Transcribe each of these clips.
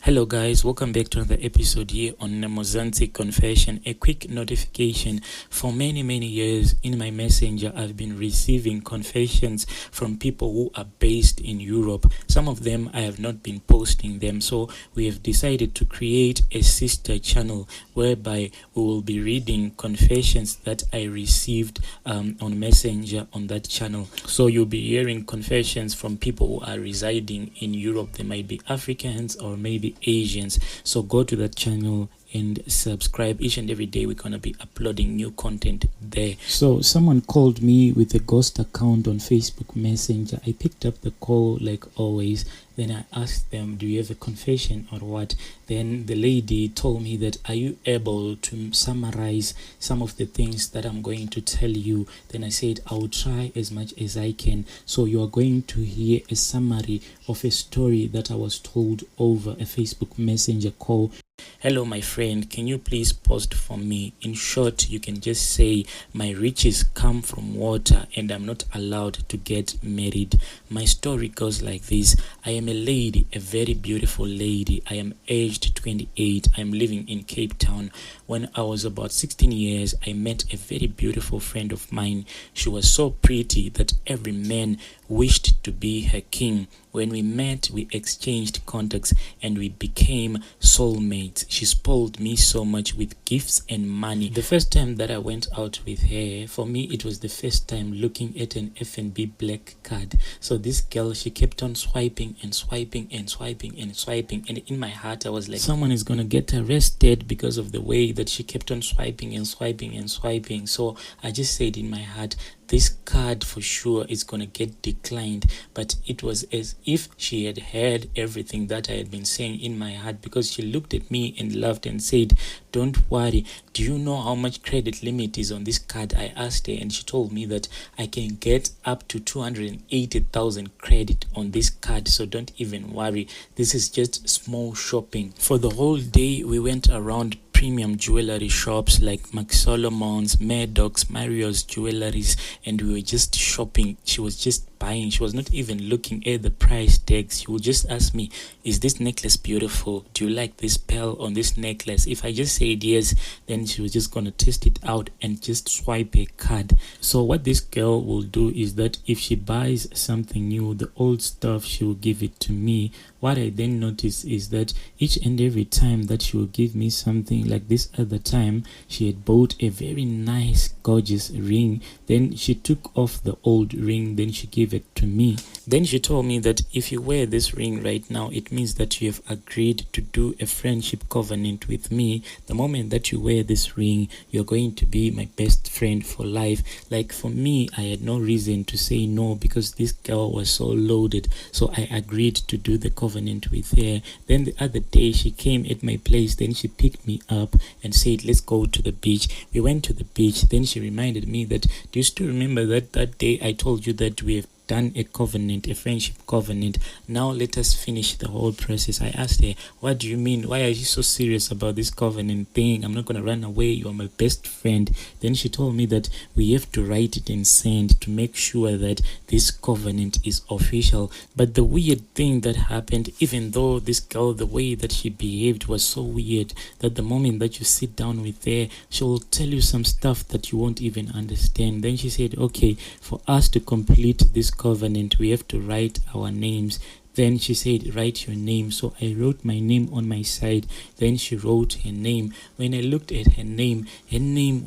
Hello guys, welcome back to another episode here on Mozambique Confession. A quick notification: for many years in my messenger I've been receiving confessions from people who are based in Europe. Some of them I have not been posting them, so we have decided to create a sister channel whereby we will be reading confessions that I received on messenger on that channel. So you'll be hearing confessions from people who are residing in Europe. They might be Africans or maybe Asians. So go to that channel and subscribe. Each and every day we're gonna be uploading new content there. So someone called me with a ghost account on Facebook Messenger. I picked up the call like always. Then I asked them, do you have a confession or what? Then the lady told me that, are you able to summarize some of the things that I'm going to tell you? Then I said, I will try as much as I can. So you are going to hear a summary of a story that I was told over a Facebook Messenger call. Hello my friend, can you please post for me? In short, you can just say, my riches come from water and I'm not allowed to get married. My story goes like this. I am a lady, a very beautiful lady. I am aged 28. I'm living in Capetown. When I was about 16 years, I met a very beautiful friend of mine. She was so pretty that every man wished to be her king. When we met, we exchanged contacts and we became soulmates. She spoiled me so much with gifts and money. The first time that I went out with her, for me it was the first time looking at an F&B black card. So this girl, she kept on swiping and swiping and swiping and swiping, and in my heart I was like, someone is gonna get arrested because of the way that she kept on swiping and swiping and swiping. So I just said in my heart, this card for sure is gonna get declined. But it was as if she had heard everything that I had been saying in my heart, because she looked at me and laughed and said, don't worry, do you know how much credit limit is on this card? I asked her and she told me that I can get up to 280,000 credit on this card, so don't even worry, this is just small shopping. For the whole day we went around premium jewelry shops like Max Solomon's, Maddox, Mario's jewelries, and we were just shopping. She was just buying. She was not even looking at the price tags. She would just ask me, is this necklace beautiful? Do you like this pearl on this necklace? If I just said yes, then she was just gonna test it out and just swipe a card. So what this girl will do is that if she buys something new, the old stuff, she will give it to me. What I then notice is that each and every time that she will give me something, like this other time, she had bought a very nice, gorgeous ring. Then she took off the old ring, then she gave it to me. Then she told me that if you wear this ring right now, it means that you have agreed to do a friendship covenant with me. The moment that you wear this ring, you're going to be my best friend for life. Like for me, I had no reason to say no because this girl was so loaded. So I agreed to do the covenant with her. Then the other day she came at my place, then she picked me up and said, let's go to the beach. We went to the beach. Then she reminded me that, do you still remember that day I told you that we have done a covenant, a friendship covenant? Now let us finish the whole process. I asked her, what do you mean? Why are you so serious about this covenant thing? I'm not gonna run away. You are my best friend. Then she told me that we have to write it in sand to make sure that this covenant is official. But the weird thing that happened, even though this girl, the way that she behaved was so weird, that the moment that you sit down with her, she will tell you some stuff that you won't even understand. Then she said, okay, for us to complete this covenant, we have to write our names. Then she said, write your name. So I wrote my name on my side. Then she wrote her name. When I looked at her name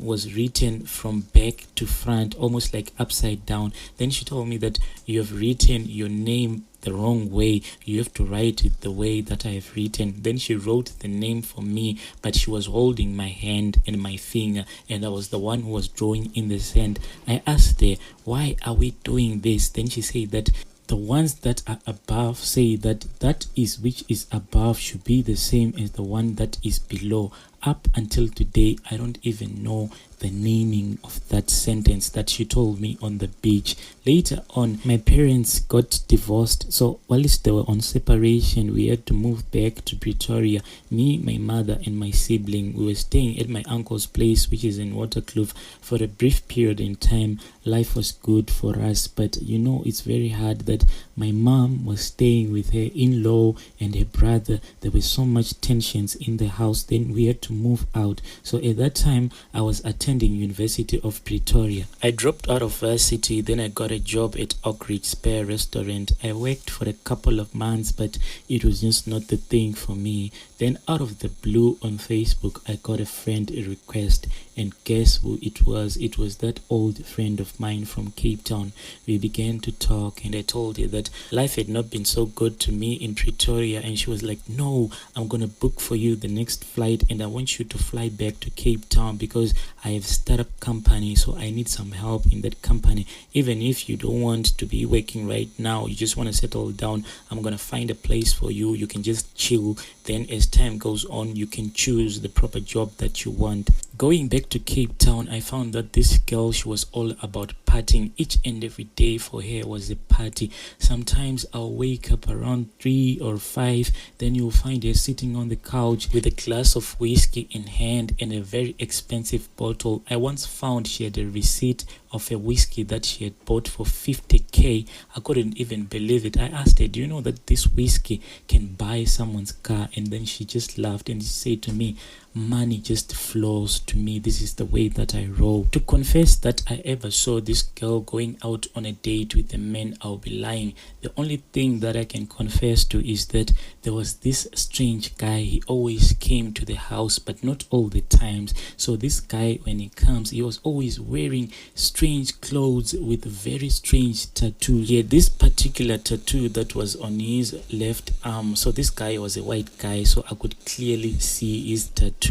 was written from back to front, almost like upside down. Then she told me that you have written your name the wrong way. You have to write it the way that I have written. Then she wrote the name for me, but she was holding my hand and my finger, and I was the one who was drawing in the sand. I asked her, why are we doing this? Then she said that the ones that are above say that that is which is above should be the same as the one that is below. Up until today, I don't even know the meaning of that sentence that she told me on the beach. Later on, my parents got divorced, so whilst they were on separation, we had to move back to Pretoria. Me, my mother, and my sibling, we were staying at my uncle's place, which is in Waterkloof, for a brief period in time. Life was good for us, but it's very hard that my mom was staying with her in-law and her brother. There was so much tensions in the house. Then we had to move out. So at that time, I was attending University of Pretoria. I dropped out of varsity, then I got a job at Oak Ridge Spare Restaurant. I worked for a couple of months, but it was just not the thing for me. Then out of the blue on Facebook, I got a friend request, and guess who it was? It was that old friend of mine from Capetown. We began to talk, and I told her that life had not been so good to me in Pretoria, and she was like, no, I'm gonna book for you the next flight, and I want you to fly back to Capetown because I have startup company, so I need some help in that company. Even if you don't want to be working right now, you just want to settle down, I'm gonna find a place for you. You can just chill. Then as time goes on, you can choose the proper job that you want. Going back to Cape Town, I found that this girl, she was all about partying. Each and every day for her was a party. Sometimes I'll wake up around 3 or 5, then you'll find her sitting on the couch with a glass of whiskey in hand and a very expensive bottle. I once found she had a receipt of a whiskey that she had bought for 50k. I couldn't even believe it. I asked her, do you know that this whiskey can buy someone's car? And then she just laughed and she said to me, money just flows to me. This is the way that I roll. To confess that I ever saw this girl going out on a date with a man, I'll be lying. The only thing that I can confess to is that there was this strange guy. He always came to the house, but not all the times. So this guy, when he comes, he was always wearing strange clothes with very strange tattoos. Yeah, this particular tattoo that was on his left arm. So this guy was a white guy, so I could clearly see his tattoo.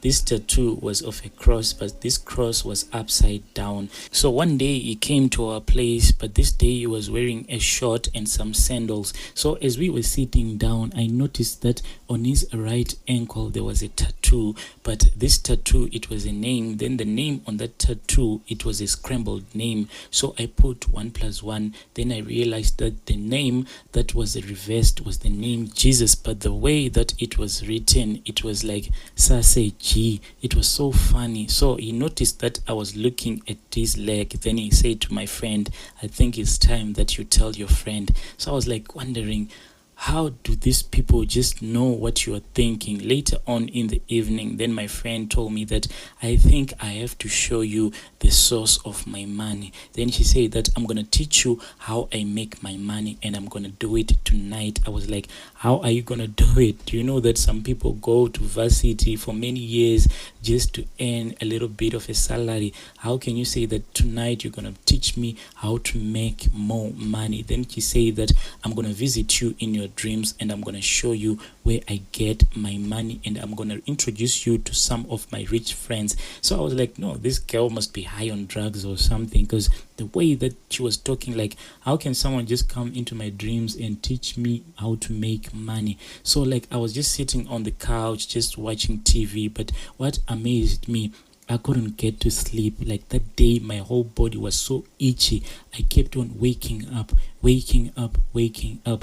This tattoo was of a cross, but this cross was upside down. So one day he came to our place, but this day he was wearing a short and some sandals. So as we were sitting down, I noticed that on his right ankle there was a tattoo, but this tattoo, it was a name. Then the name on that tattoo, it was a scrambled name. So I put 1 + 1. Then I realized that the name that was reversed was the name Jesus, but the way that it was written, it was like Sase G. It was so funny. So he noticed that I was looking at his leg. Then he said to my friend, I think it's time that you tell your friend. So I was like wondering, how do these people just know what you are thinking? Later on in the evening, then my friend told me that I think I have to show you the source of my money. Then she said that I'm going to teach you how I make my money and I'm going to do it tonight. I was like, how are you going to do it? Do you know that some people go to varsity for many years just to earn a little bit of a salary? How can you say that tonight you're going to teach me how to make more money? Then she said that I'm going to visit you in your dreams and I'm going to show you where I get my money and I'm going to introduce you to some of my rich friends. So I was like, no, this girl must be high on drugs or something, because the way that she was talking, like, how can someone just come into my dreams and teach me how to make money? So like I was just sitting on the couch just watching TV, but what amazed me, I couldn't get to sleep. Like that day, my whole body was so itchy. I kept on waking up,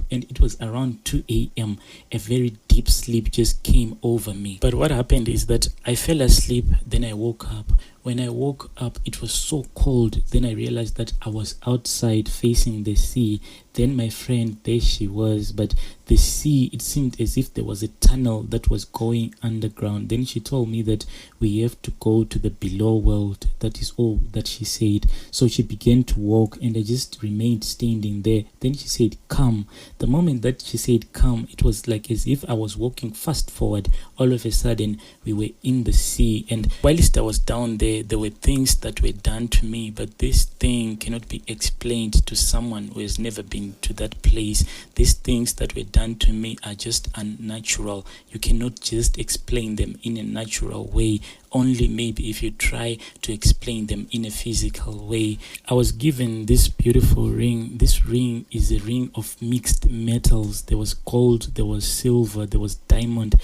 and it was around 2 a.m. A very deep sleep just came over me. But what happened is that I fell asleep, then I woke up. When I woke up, it was so cold. Then I realized that I was outside facing the sea. Then my friend, there she was, but the sea, it seemed as if there was a tunnel that was going underground. Then she told me that we have to go to the below world. That is all that she said. So she began to walk and I just remained standing there. Then she said, come. The moment that she said, come, it was like as if I was walking fast forward. All of a sudden, we were in the sea. And whilst I was down there were things that were done to me, but this thing cannot be explained to someone who has never been to that place. These things that were done to me are just unnatural. You cannot just explain them in a natural way. Only maybe if you try to explain them in a physical way. I was given this beautiful ring. This ring is a ring of mixed metals. There was gold, there was silver, there was diamond.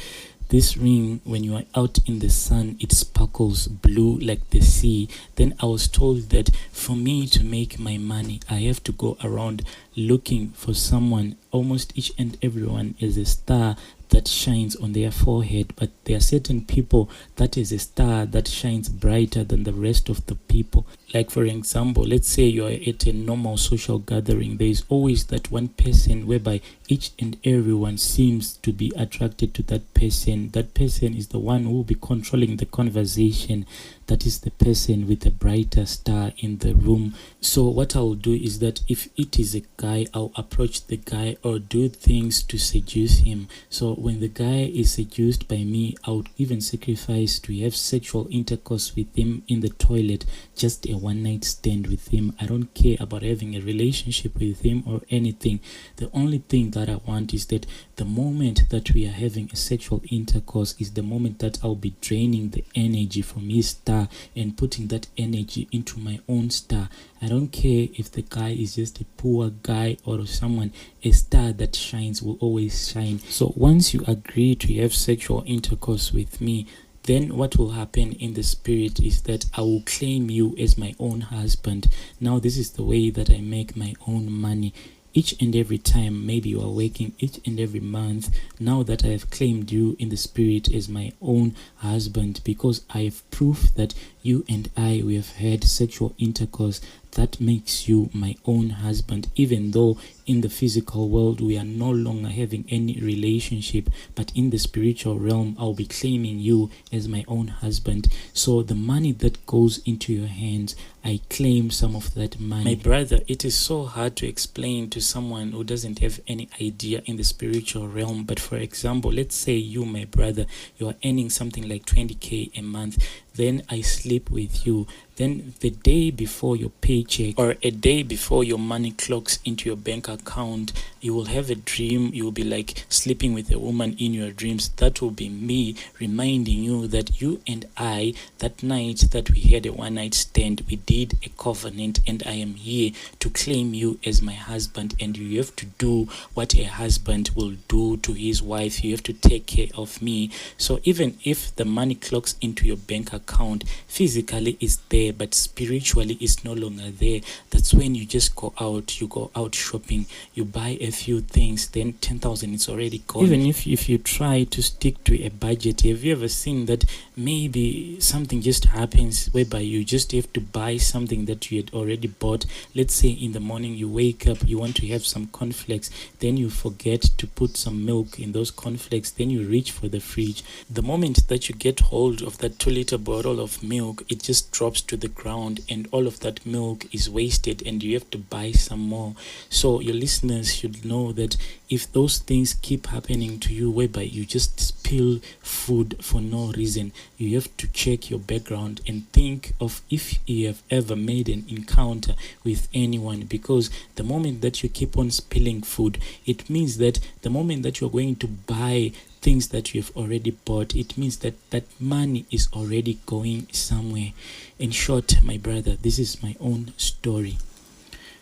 this ring, when you are out in the sun, it sparkles blue like the sea. Then I was told that for me to make my money, I have to go around looking for someone. Almost each and everyone is a star that shines on their forehead, but there are certain people that is a star that shines brighter than the rest of the people. Like for example, let's say you are at a normal social gathering. There is always that one person whereby each and everyone seems to be attracted to that person. That person is the one who will be controlling the conversation. That is the person with a brighter star in the room. So what I will do is that if it is a guy, I'll approach the guy or do things to seduce him. So when the guy is seduced by me, I would even sacrifice to have sexual intercourse with him in the toilet, just a one night stand with him. I don't care about having a relationship with him or anything. The only thing that I want is that the moment that we are having a sexual intercourse is the moment that I'll be draining the energy from his star and putting that energy into my own star. I don't care if the guy is just a poor guy or someone. A star that shines will always shine. So once you agree to have sexual intercourse with me, then what will happen in the spirit is that I will claim you as my own husband. Now this is the way that I make my own money. Each and every time, maybe you are working each and every month, now that I have claimed you in the spirit as my own husband, because I have proof that you and we have had sexual intercourse, that makes you my own husband, even though in the physical world we are no longer having any relationship, but in the spiritual realm I'll be claiming you as my own husband. So the money that goes into your hands, I claim some of that money. My brother, it is so hard to explain to someone who doesn't have any idea in the spiritual realm. But for example, let's say you, my brother, you are earning something like 20k a month. Then I sleep with you. Then the day before your paycheck or a day before your money clocks into your bank account, you will have a dream. You will be like sleeping with a woman in your dreams. That will be me reminding you that you and I, that night that we had a one night stand, we did a covenant, and I am here to claim you as my husband. And you have to do what a husband will do to his wife. You have to take care of me. So even if the money clocks into your bank account, physically it's there, but spiritually it's no longer there. That's when you just go out shopping, you buy a few things, then 10,000 is already gone. Even if you try to stick to a budget, have you ever seen that maybe something just happens whereby you just have to buy something that you had already bought? Let's say in the morning you wake up, you want to have some cornflakes, then you forget to put some milk in those cornflakes, then you reach for the fridge. The moment that you get hold of that 2-liter bottle of milk, it just drops to the ground and all of that milk is wasted and you have to buy some more. So your listeners should know that if those things keep happening to you whereby you just spill food for no reason, you have to check your background and think of if you have ever made an encounter with anyone, because the moment that you keep on spilling food, it means that the moment that you're going to buy things that you have already bought, it means that that money is already going somewhere. In short, my brother, this is my own story.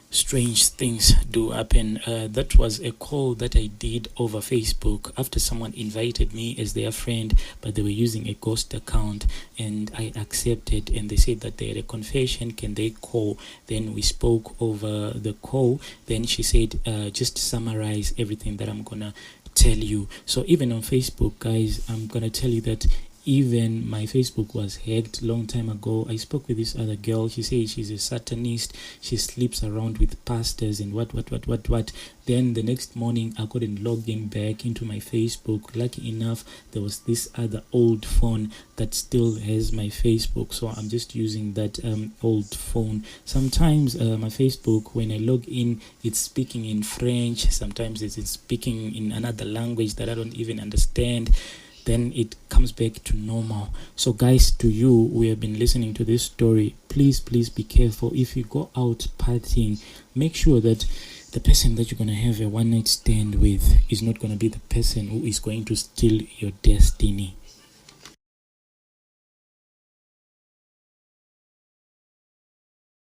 Strange things do happen. That was a call that I did over Facebook after someone invited me as their friend, but they were using a ghost account, and I accepted, and they said that they had a confession, can they call? Then we spoke over the call. Then she said, just summarize everything that I'm gonna tell you. So even on Facebook, guys, I'm gonna tell you that even my Facebook was hacked long time ago. I spoke with this other girl. She says she's a Satanist. She sleeps around with pastors and what. Then the next morning, I couldn't log in back into my Facebook. Lucky enough, there was this other old phone that still has my Facebook. So I'm just using that old phone. Sometimes my Facebook, when I log in, it's speaking in French. Sometimes it's speaking in another language that I don't even understand. Then it comes back to normal. So guys, to you who have been listening to this story, please be careful. If you go out partying, make sure that the person that you're going to have a one night stand with is not going to be the person who is going to steal your destiny.